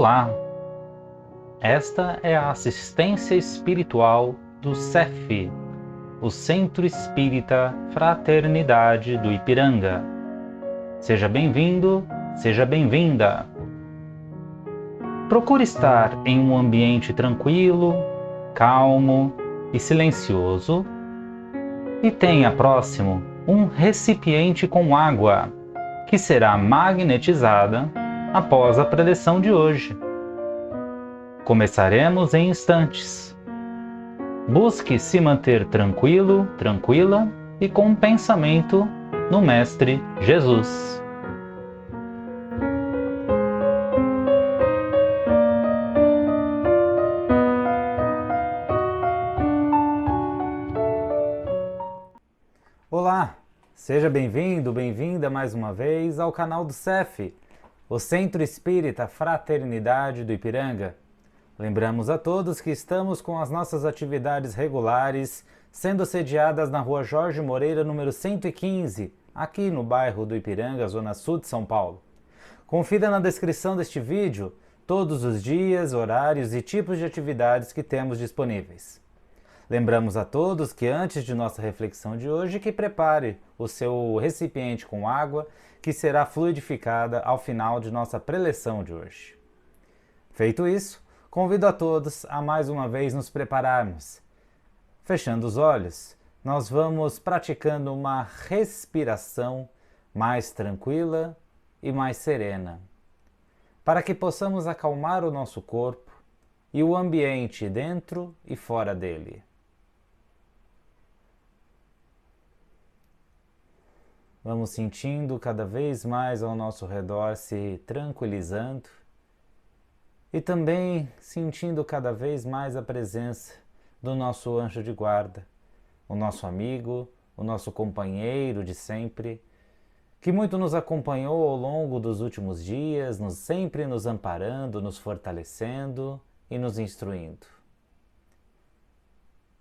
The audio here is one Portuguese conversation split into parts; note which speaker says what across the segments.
Speaker 1: Olá! Esta é a assistência espiritual do CEF, o Centro Espírita Fraternidade do Ipiranga. Seja bem-vindo, seja bem-vinda! Procure estar em um ambiente tranquilo, calmo e silencioso e tenha próximo um recipiente com água, que será magnetizada após a preleção de hoje. Começaremos em instantes. Busque se manter tranquilo, tranquila e com um pensamento no Mestre Jesus.
Speaker 2: Olá, seja bem-vindo, bem-vinda mais uma vez ao canal do CEF, o Centro Espírita Fraternidade do Ipiranga. Lembramos a todos que estamos com as nossas atividades regulares sendo sediadas na Rua Jorge Moreira, número 115, aqui no bairro do Ipiranga, zona sul de São Paulo. Confira na descrição deste vídeo todos os dias, horários e tipos de atividades que temos disponíveis. Lembramos a todos que antes de nossa reflexão de hoje, que prepare o seu recipiente com água, que será fluidificada ao final de nossa preleção de hoje. Feito isso, convido a todos a mais uma vez nos prepararmos. Fechando os olhos, nós vamos praticando uma respiração mais tranquila e mais serena, para que possamos acalmar o nosso corpo e o ambiente dentro e fora dele. Vamos sentindo cada vez mais ao nosso redor se tranquilizando e também sentindo cada vez mais a presença do nosso anjo de guarda, o nosso amigo, o nosso companheiro de sempre, que muito nos acompanhou ao longo dos últimos dias, sempre nos amparando, nos fortalecendo e nos instruindo.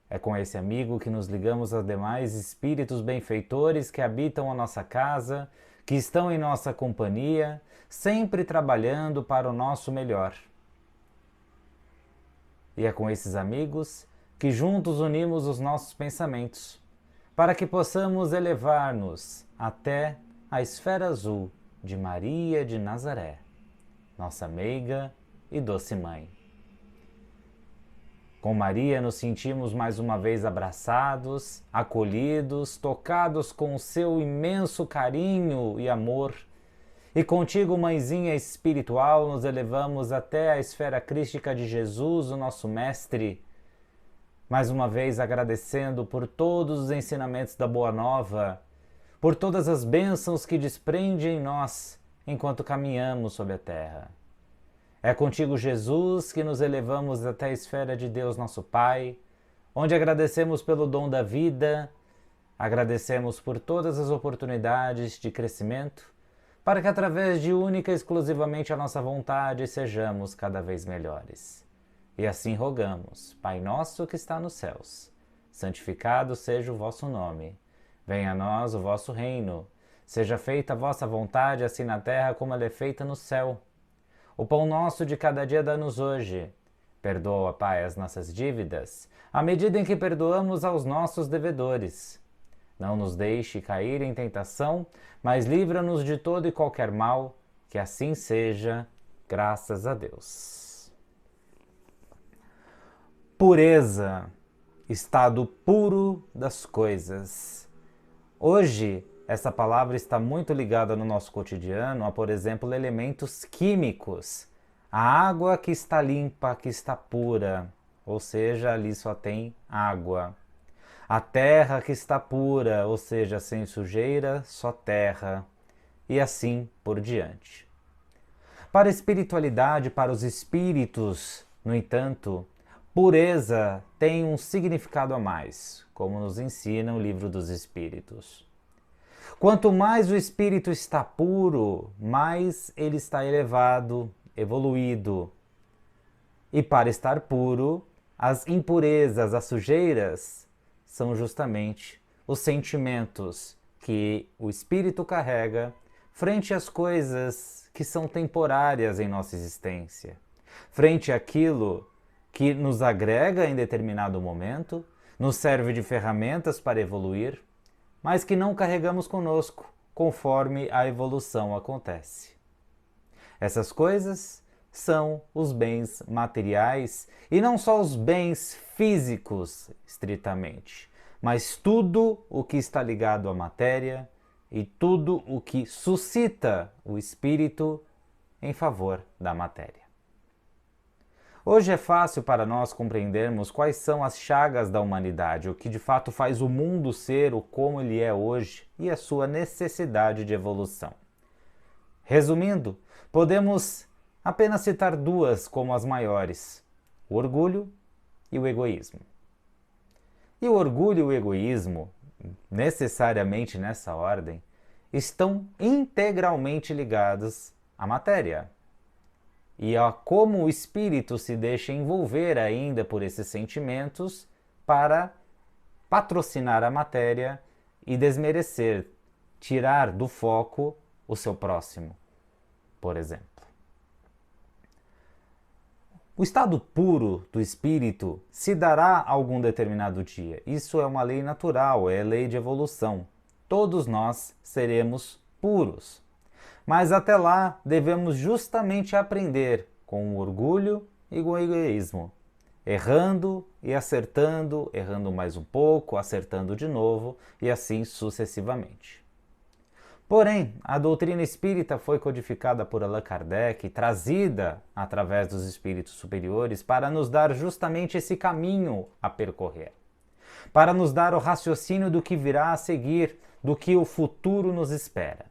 Speaker 2: É com esse amigo que nos ligamos aos demais espíritos benfeitores que habitam a nossa casa, que estão em nossa companhia, sempre trabalhando para o nosso melhor. E é com esses amigos que juntos unimos os nossos pensamentos, para que possamos elevar-nos até a esfera azul de Maria de Nazaré, nossa meiga e doce mãe. Com Maria nos sentimos mais uma vez abraçados, acolhidos, tocados com o seu imenso carinho e amor. E contigo, mãezinha espiritual, nos elevamos até a esfera crística de Jesus, o nosso Mestre. Mais uma vez agradecendo por todos os ensinamentos da Boa Nova, por todas as bênçãos que desprende em nós enquanto caminhamos sobre a terra. É contigo, Jesus, que nos elevamos até a esfera de Deus nosso Pai, onde agradecemos pelo dom da vida, agradecemos por todas as oportunidades de crescimento, para que através de única e exclusivamente a nossa vontade sejamos cada vez melhores. E assim rogamos, Pai nosso que está nos céus, santificado seja o vosso nome, venha a nós o vosso reino, seja feita a vossa vontade assim na terra como ela é feita no céu. O pão nosso de cada dia dá-nos hoje. Perdoa, Pai, as nossas dívidas, à medida em que perdoamos aos nossos devedores. Não nos deixe cair em tentação, mas livra-nos de todo e qualquer mal, que assim seja, graças a Deus. Pureza, estado puro das coisas. Hoje, essa palavra está muito ligada no nosso cotidiano a, por exemplo, elementos químicos. A água que está limpa, que está pura, ou seja, ali só tem água. A terra que está pura, ou seja, sem sujeira, só terra. E assim por diante. Para a espiritualidade, para os espíritos, no entanto, pureza tem um significado a mais, como nos ensina o Livro dos Espíritos. Quanto mais o espírito está puro, mais ele está elevado, evoluído. E para estar puro, as impurezas, as sujeiras, são justamente os sentimentos que o espírito carrega frente às coisas que são temporárias em nossa existência. frente àquilo que nos agrega em determinado momento, nos serve de ferramentas para evoluir, mas que não carregamos conosco conforme a evolução acontece. Essas coisas são os bens materiais e não só os bens físicos, estritamente, mas tudo o que está ligado à matéria e tudo o que suscita o espírito em favor da matéria. Hoje é fácil para nós compreendermos quais são as chagas da humanidade, o que de fato faz o mundo ser o como ele é hoje e a sua necessidade de evolução. Resumindo, podemos apenas citar duas como as maiores: o orgulho e o egoísmo. E o orgulho e o egoísmo, necessariamente nessa ordem, estão integralmente ligados à matéria e a como o espírito se deixa envolver ainda por esses sentimentos para patrocinar a matéria e desmerecer, tirar do foco o seu próximo, por exemplo. O estado puro do espírito se dará algum determinado dia. Isso é uma lei natural, é lei de evolução. Todos nós seremos puros. Mas até lá devemos justamente aprender com o orgulho e com o egoísmo, errando e acertando, errando mais um pouco, acertando de novo e assim sucessivamente. Porém, a doutrina espírita foi codificada por Allan Kardec e trazida através dos espíritos superiores para nos dar justamente esse caminho a percorrer, para nos dar o raciocínio do que virá a seguir, do que o futuro nos espera.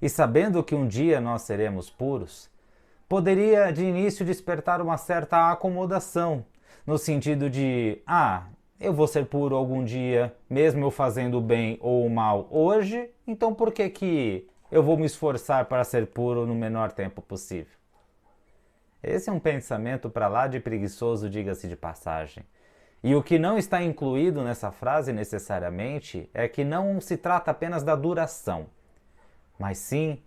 Speaker 2: E sabendo que um dia nós seremos puros, poderia de início despertar uma certa acomodação, no sentido de, eu vou ser puro algum dia, mesmo eu fazendo o bem ou o mal hoje, então por que eu vou me esforçar para ser puro no menor tempo possível? Esse é um pensamento para lá de preguiçoso, diga-se de passagem. E o que não está incluído nessa frase necessariamente é que não se trata apenas da duração, mas sim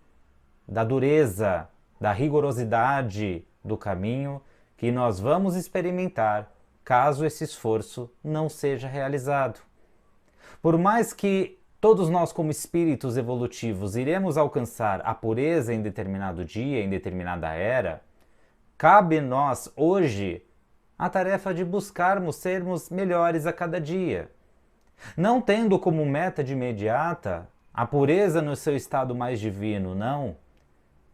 Speaker 2: da dureza, da rigorosidade do caminho que nós vamos experimentar caso esse esforço não seja realizado. Por mais que todos nós como espíritos evolutivos iremos alcançar a pureza em determinado dia, em determinada era, cabe nós hoje a tarefa de buscarmos sermos melhores a cada dia, não tendo como meta de imediata a pureza no seu estado mais divino, não,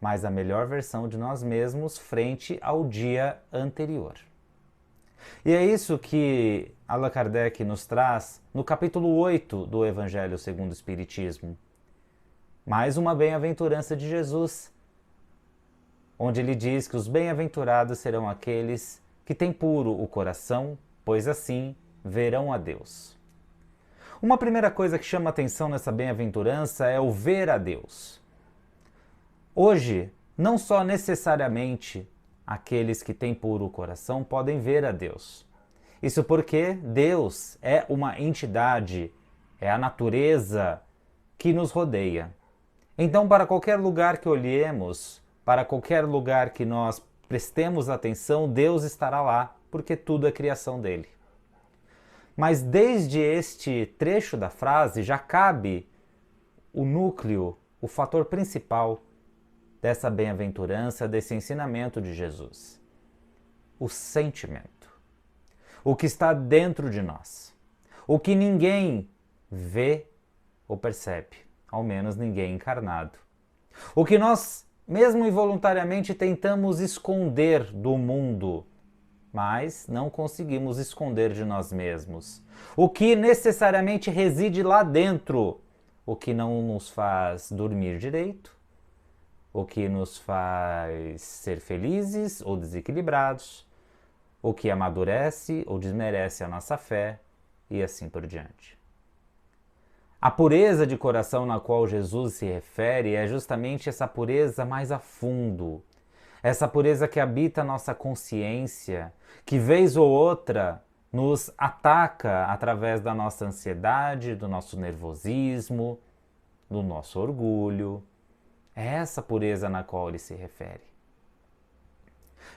Speaker 2: mas a melhor versão de nós mesmos frente ao dia anterior. E é isso que Allan Kardec nos traz no capítulo 8 do Evangelho segundo o Espiritismo. Mais uma bem-aventurança de Jesus, onde ele diz que os bem-aventurados serão aqueles que têm puro o coração, pois assim verão a Deus. Uma primeira coisa que chama atenção nessa bem-aventurança é o ver a Deus. Hoje, não só necessariamente aqueles que têm puro coração podem ver a Deus. Isso porque Deus é uma entidade, é a natureza que nos rodeia. Então, para qualquer lugar que olhemos, para qualquer lugar que nós prestemos atenção, Deus estará lá, porque tudo é criação dele. Mas desde este trecho da frase já cabe o núcleo, o fator principal dessa bem-aventurança, desse ensinamento de Jesus. O sentimento. O que está dentro de nós. O que ninguém vê ou percebe, ao menos ninguém encarnado. O que nós, mesmo involuntariamente, tentamos esconder do mundo, mas não conseguimos esconder de nós mesmos. O que necessariamente reside lá dentro, o que não nos faz dormir direito, o que nos faz ser felizes ou desequilibrados, o que amadurece ou desmerece a nossa fé e assim por diante. A pureza de coração na qual Jesus se refere é justamente essa pureza mais a fundo, essa pureza que habita a nossa consciência, que vez ou outra nos ataca através da nossa ansiedade, do nosso nervosismo, do nosso orgulho. É essa pureza na qual ele se refere.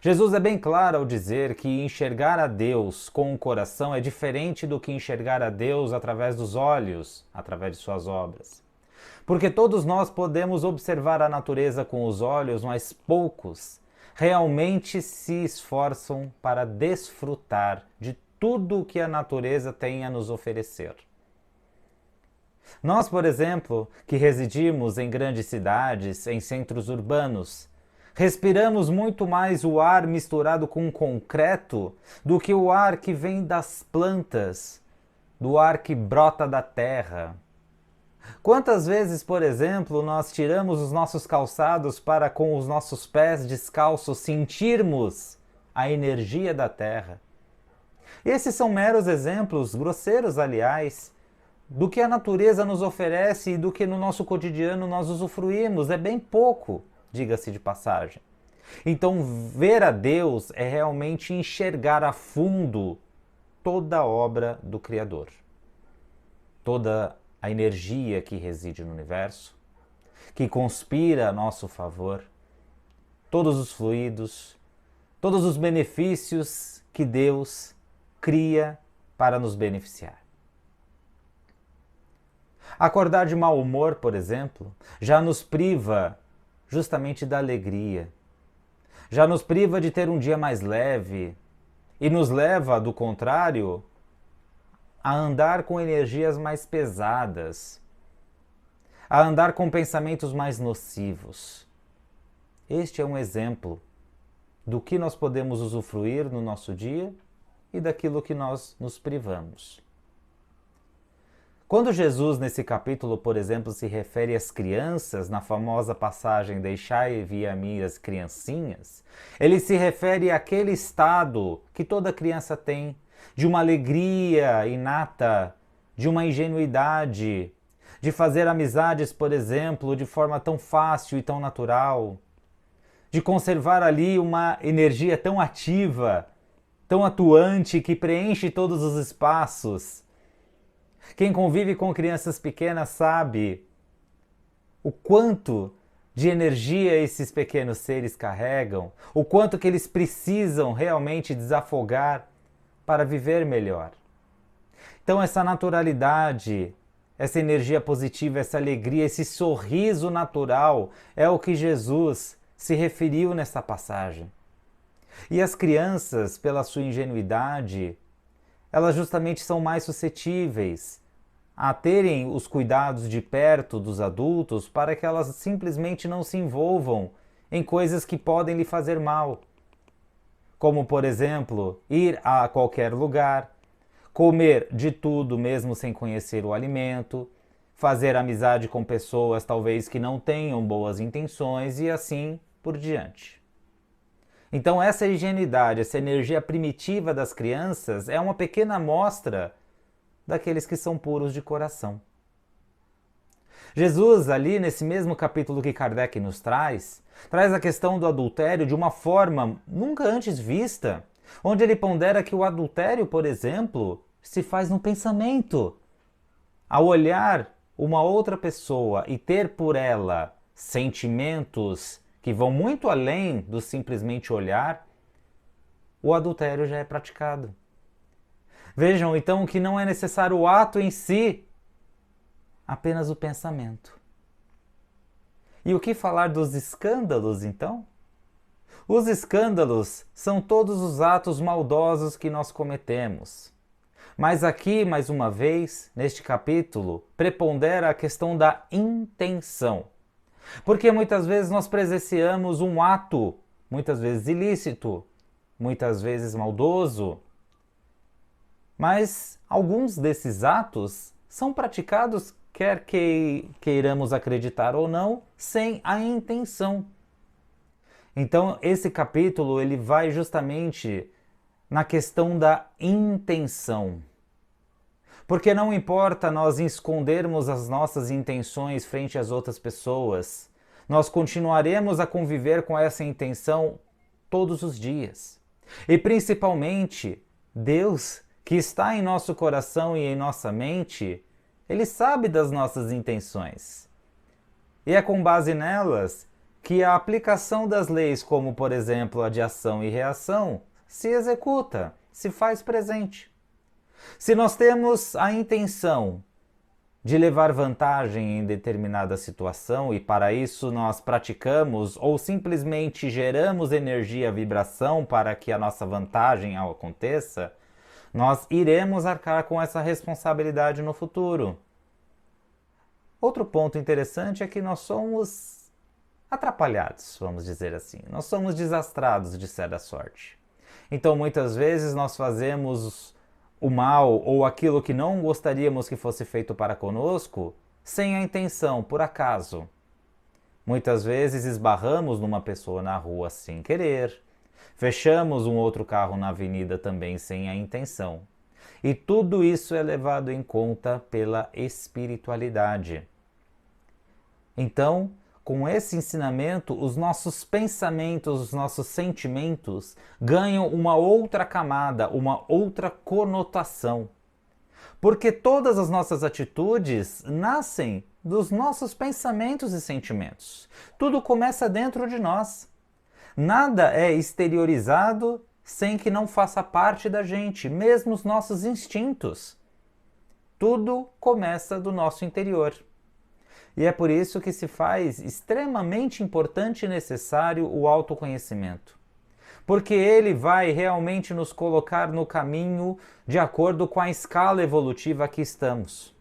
Speaker 2: Jesus é bem claro ao dizer que enxergar a Deus com o coração é diferente do que enxergar a Deus através dos olhos, através de suas obras. Porque todos nós podemos observar a natureza com os olhos, mas poucos realmente se esforçam para desfrutar de tudo o que a natureza tem a nos oferecer. Nós, por exemplo, que residimos em grandes cidades, em centros urbanos, respiramos muito mais o ar misturado com concreto do que o ar que vem das plantas, do ar que brota da terra. Quantas vezes, por exemplo, nós tiramos os nossos calçados para com os nossos pés descalços sentirmos a energia da terra? Esses são meros exemplos, grosseiros aliás, do que a natureza nos oferece e do que no nosso cotidiano nós usufruímos. É bem pouco, diga-se de passagem. Então, ver a Deus é realmente enxergar a fundo toda a obra do Criador, toda a energia que reside no universo, que conspira a nosso favor, todos os fluidos, todos os benefícios que Deus cria para nos beneficiar. Acordar de mau humor, por exemplo, já nos priva justamente da alegria, já nos priva de ter um dia mais leve e nos leva, do contrário, a andar com energias mais pesadas, a andar com pensamentos mais nocivos. Este é um exemplo do que nós podemos usufruir no nosso dia e daquilo que nós nos privamos. Quando Jesus, nesse capítulo, por exemplo, se refere às crianças, na famosa passagem Deixai vir a mim as criancinhas, ele se refere àquele estado que toda criança tem, de uma alegria inata, de uma ingenuidade, de fazer amizades, por exemplo, de forma tão fácil e tão natural, de conservar ali uma energia tão ativa, tão atuante, que preenche todos os espaços. Quem convive com crianças pequenas sabe o quanto de energia esses pequenos seres carregam, o quanto que eles precisam realmente desafogar para viver melhor. Então essa naturalidade, essa energia positiva, essa alegria, esse sorriso natural é o que Jesus se referiu nessa passagem. E as crianças, pela sua ingenuidade, elas justamente são mais suscetíveis a terem os cuidados de perto dos adultos para que elas simplesmente não se envolvam em coisas que podem lhe fazer mal. Como, por exemplo, ir a qualquer lugar, comer de tudo mesmo sem conhecer o alimento, fazer amizade com pessoas talvez que não tenham boas intenções e assim por diante. Então essa ingenuidade, essa energia primitiva das crianças é uma pequena amostra daqueles que são puros de coração. Jesus, ali nesse mesmo capítulo que Kardec nos traz a questão do adultério de uma forma nunca antes vista, onde ele pondera que o adultério, por exemplo, se faz no pensamento. Ao olhar uma outra pessoa e ter por ela sentimentos que vão muito além do simplesmente olhar, o adultério já é praticado. Vejam então que não é necessário o ato em si, apenas o pensamento. E o que falar dos escândalos então? Os escândalos são todos os atos maldosos que nós cometemos. Mas aqui, mais uma vez, neste capítulo, prepondera a questão da intenção. Porque muitas vezes nós presenciamos um ato, muitas vezes ilícito, muitas vezes maldoso, mas alguns desses atos são praticados, quer que queiramos acreditar ou não, sem a intenção. Então, esse capítulo ele vai justamente na questão da intenção. Porque não importa nós escondermos as nossas intenções frente às outras pessoas, nós continuaremos a conviver com essa intenção todos os dias. E principalmente, Deus, que está em nosso coração e em nossa mente, Ele sabe das nossas intenções. E é com base nelas que a aplicação das leis, como por exemplo a de ação e reação, se executa, se faz presente. Se nós temos a intenção de levar vantagem em determinada situação e para isso nós praticamos ou simplesmente geramos energia, vibração para que a nossa vantagem aconteça, nós iremos arcar com essa responsabilidade no futuro. Outro ponto interessante é que nós somos atrapalhados, vamos dizer assim. Nós somos desastrados de certa sorte. Então muitas vezes nós fazemos o mal ou aquilo que não gostaríamos que fosse feito para conosco, sem a intenção, por acaso. Muitas vezes esbarramos numa pessoa na rua sem querer, fechamos um outro carro na avenida também sem a intenção. E tudo isso é levado em conta pela espiritualidade. Então, com esse ensinamento, os nossos pensamentos, os nossos sentimentos ganham uma outra camada, uma outra conotação. Porque todas as nossas atitudes nascem dos nossos pensamentos e sentimentos. Tudo começa dentro de nós. Nada é exteriorizado sem que não faça parte da gente, mesmo os nossos instintos. Tudo começa do nosso interior. E é por isso que se faz extremamente importante e necessário o autoconhecimento. Porque ele vai realmente nos colocar no caminho de acordo com a escala evolutiva que estamos.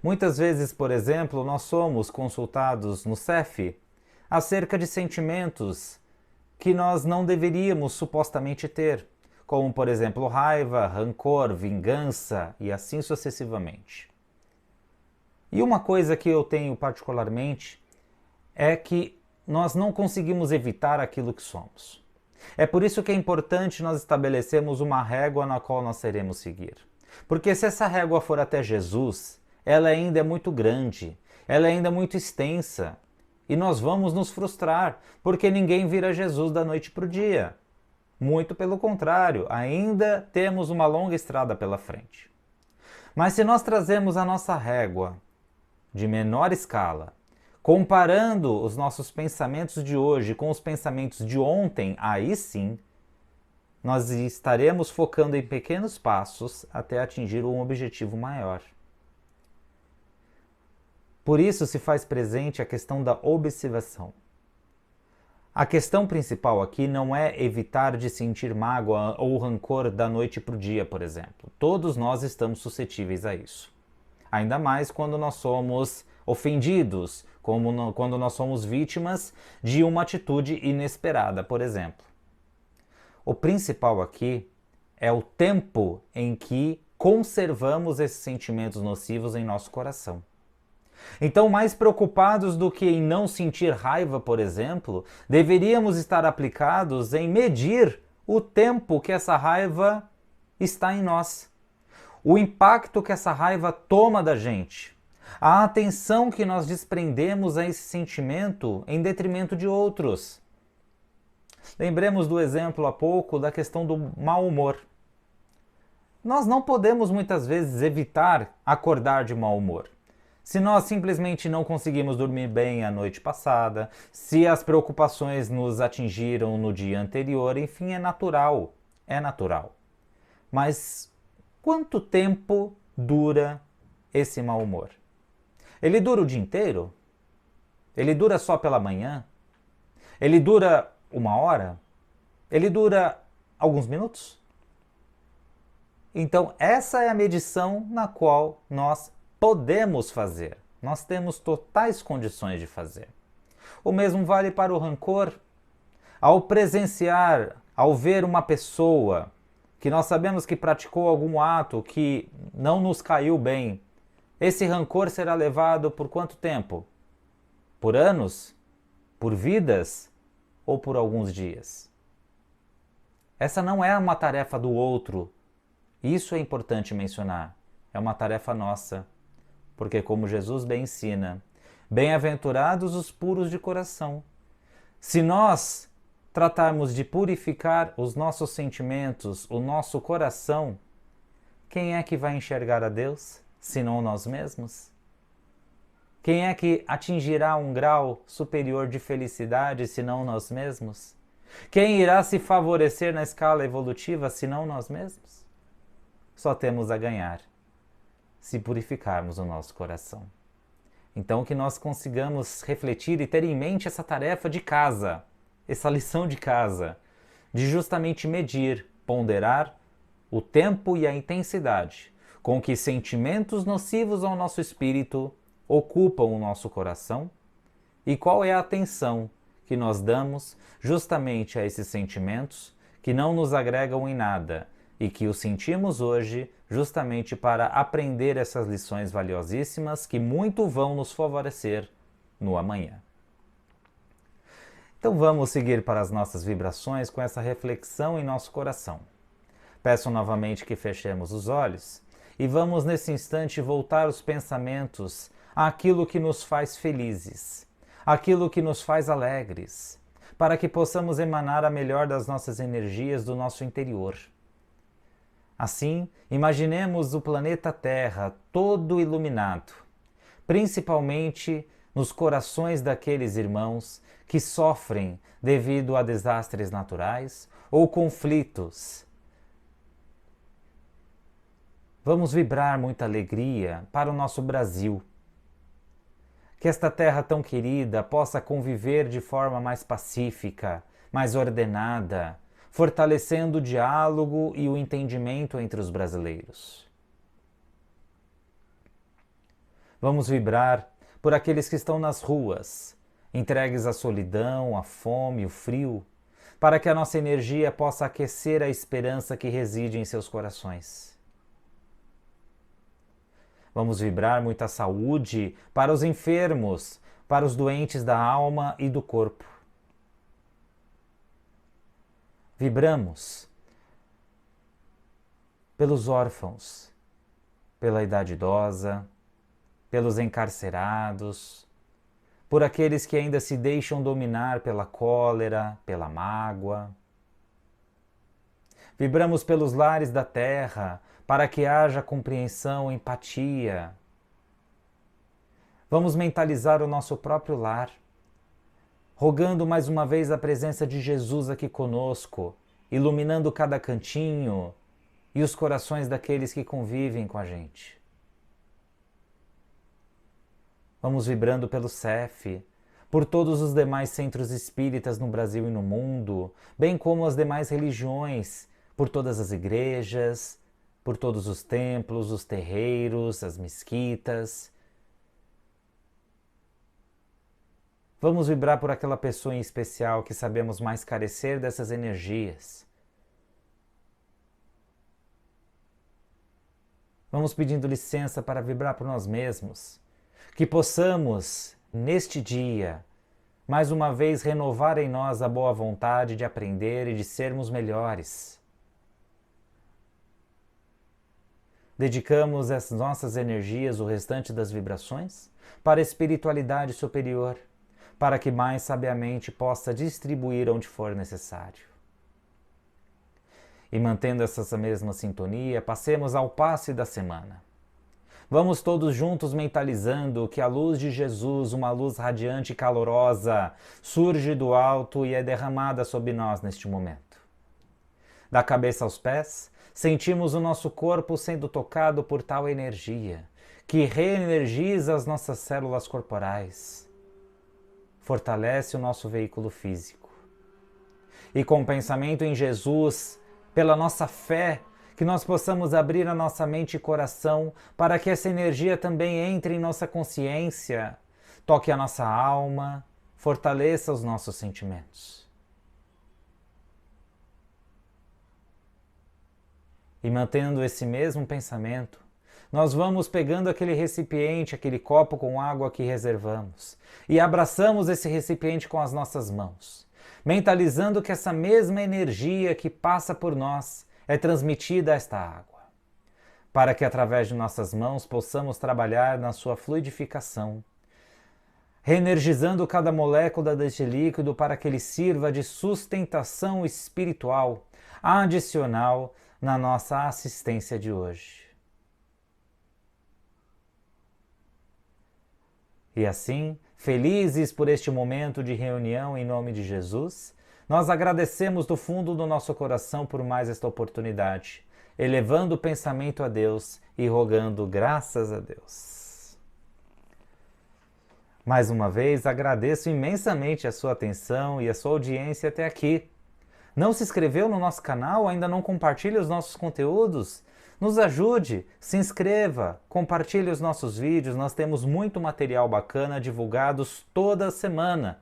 Speaker 2: Muitas vezes, por exemplo, nós somos consultados no CEF acerca de sentimentos que nós não deveríamos supostamente ter, como, por exemplo, raiva, rancor, vingança e assim sucessivamente. E uma coisa que eu tenho particularmente é que nós não conseguimos evitar aquilo que somos. É por isso que é importante nós estabelecermos uma régua na qual nós seremos seguir. Porque se essa régua for até Jesus, ela ainda é muito grande, ela é ainda muito extensa. E nós vamos nos frustrar, porque ninguém vira Jesus da noite para o dia. Muito pelo contrário, ainda temos uma longa estrada pela frente. Mas se nós trazemos a nossa régua de menor escala, comparando os nossos pensamentos de hoje com os pensamentos de ontem, aí sim, nós estaremos focando em pequenos passos até atingir um objetivo maior. Por isso se faz presente a questão da observação. A questão principal aqui não é evitar de sentir mágoa ou rancor da noite para o dia, por exemplo. Todos nós estamos suscetíveis a isso. Ainda mais quando nós somos ofendidos, quando nós somos vítimas de uma atitude inesperada, por exemplo. O principal aqui é o tempo em que conservamos esses sentimentos nocivos em nosso coração. Então, mais preocupados do que em não sentir raiva, por exemplo, deveríamos estar aplicados em medir o tempo que essa raiva está em nós. O impacto que essa raiva toma da gente, a atenção que nós desprendemos a esse sentimento em detrimento de outros. Lembremos do exemplo há pouco da questão do mau humor. Nós não podemos muitas vezes evitar acordar de mau humor. Se nós simplesmente não conseguimos dormir bem a noite passada, se as preocupações nos atingiram no dia anterior, enfim, é natural. É natural. Mas quanto tempo dura esse mau humor? Ele dura o dia inteiro? Ele dura só pela manhã? Ele dura 1 hora? Ele dura alguns minutos? Então, essa é a medição na qual nós podemos fazer. Nós temos totais condições de fazer. O mesmo vale para o rancor. Ao presenciar, ao ver uma pessoa que nós sabemos que praticou algum ato que não nos caiu bem, esse rancor será levado por quanto tempo? Por anos? Por vidas? Ou por alguns dias? Essa não é uma tarefa do outro. Isso é importante mencionar. É uma tarefa nossa. Porque, como Jesus bem ensina, bem-aventurados os puros de coração. Se nós tratarmos de purificar os nossos sentimentos, o nosso coração, quem é que vai enxergar a Deus, senão nós mesmos? Quem é que atingirá um grau superior de felicidade senão nós mesmos? Quem irá se favorecer na escala evolutiva senão nós mesmos? Só temos a ganhar se purificarmos o nosso coração. Então que nós consigamos refletir e ter em mente essa tarefa de casa, essa lição de casa, de justamente medir, ponderar o tempo e a intensidade com que sentimentos nocivos ao nosso espírito ocupam o nosso coração e qual é a atenção que nós damos justamente a esses sentimentos que não nos agregam em nada e que os sentimos hoje justamente para aprender essas lições valiosíssimas que muito vão nos favorecer no amanhã. Então vamos seguir para as nossas vibrações com essa reflexão em nosso coração. Peço novamente que fechemos os olhos e vamos nesse instante voltar os pensamentos àquilo que nos faz felizes, àquilo que nos faz alegres, para que possamos emanar a melhor das nossas energias do nosso interior. Assim, imaginemos o planeta Terra todo iluminado, principalmente nos corações daqueles irmãos que sofrem devido a desastres naturais ou conflitos. Vamos vibrar muita alegria para o nosso Brasil. Que esta terra tão querida possa conviver de forma mais pacífica, mais ordenada, fortalecendo o diálogo e o entendimento entre os brasileiros. Vamos vibrar por aqueles que estão nas ruas, entregues à solidão, à fome, o frio, para que a nossa energia possa aquecer a esperança que reside em seus corações. Vamos vibrar muita saúde para os enfermos, para os doentes da alma e do corpo. Vibramos pelos órfãos, pela idade idosa, pelos encarcerados, por aqueles que ainda se deixam dominar pela cólera, pela mágoa. Vibramos pelos lares da terra, para que haja compreensão, empatia. Vamos mentalizar o nosso próprio lar, rogando mais uma vez a presença de Jesus aqui conosco, iluminando cada cantinho e os corações daqueles que convivem com a gente. Vamos vibrando pelo CEF, por todos os demais centros espíritas no Brasil e no mundo, bem como as demais religiões, por todas as igrejas, por todos os templos, os terreiros, as mesquitas. Vamos vibrar por aquela pessoa em especial que sabemos mais carecer dessas energias. Vamos pedindo licença para vibrar por nós mesmos, que possamos, neste dia, mais uma vez renovar em nós a boa vontade de aprender e de sermos melhores. Dedicamos as nossas energias, o restante das vibrações, para a espiritualidade superior, para que mais sabiamente possa distribuir onde for necessário. E mantendo essa mesma sintonia, passemos ao passe da semana. Vamos todos juntos mentalizando que a luz de Jesus, uma luz radiante e calorosa, surge do alto e é derramada sobre nós neste momento. Da cabeça aos pés, sentimos o nosso corpo sendo tocado por tal energia, que reenergiza as nossas células corporais, fortalece o nosso veículo físico. E com o pensamento em Jesus, pela nossa fé, que nós possamos abrir a nossa mente e coração para que essa energia também entre em nossa consciência, toque a nossa alma, fortaleça os nossos sentimentos. E mantendo esse mesmo pensamento, nós vamos pegando aquele recipiente, aquele copo com água que reservamos e abraçamos esse recipiente com as nossas mãos, mentalizando que essa mesma energia que passa por nós é transmitida a esta água, para que através de nossas mãos possamos trabalhar na sua fluidificação, reenergizando cada molécula deste líquido para que ele sirva de sustentação espiritual adicional na nossa assistência de hoje. E assim, felizes por este momento de reunião em nome de Jesus, nós agradecemos do fundo do nosso coração por mais esta oportunidade, elevando o pensamento a Deus e rogando graças a Deus. Mais uma vez, agradeço imensamente a sua atenção e a sua audiência até aqui. Não se inscreveu no nosso canal? Ainda não compartilha os nossos conteúdos? Nos ajude, se inscreva, compartilhe os nossos vídeos, nós temos muito material bacana divulgados toda semana.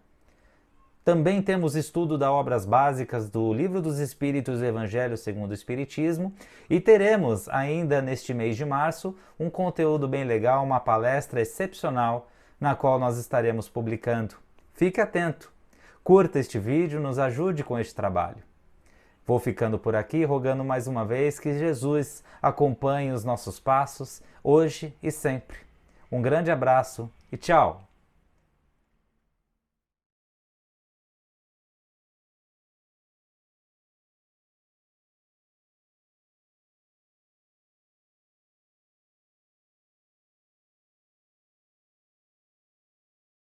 Speaker 2: Também temos estudo das obras básicas do Livro dos Espíritos e Evangelho segundo o Espiritismo e teremos ainda neste mês de março um conteúdo bem legal, uma palestra excepcional na qual nós estaremos publicando. Fique atento, curta este vídeo, nos ajude com este trabalho. Vou ficando por aqui, rogando mais uma vez que Jesus acompanhe os nossos passos, hoje e sempre. Um grande abraço e tchau!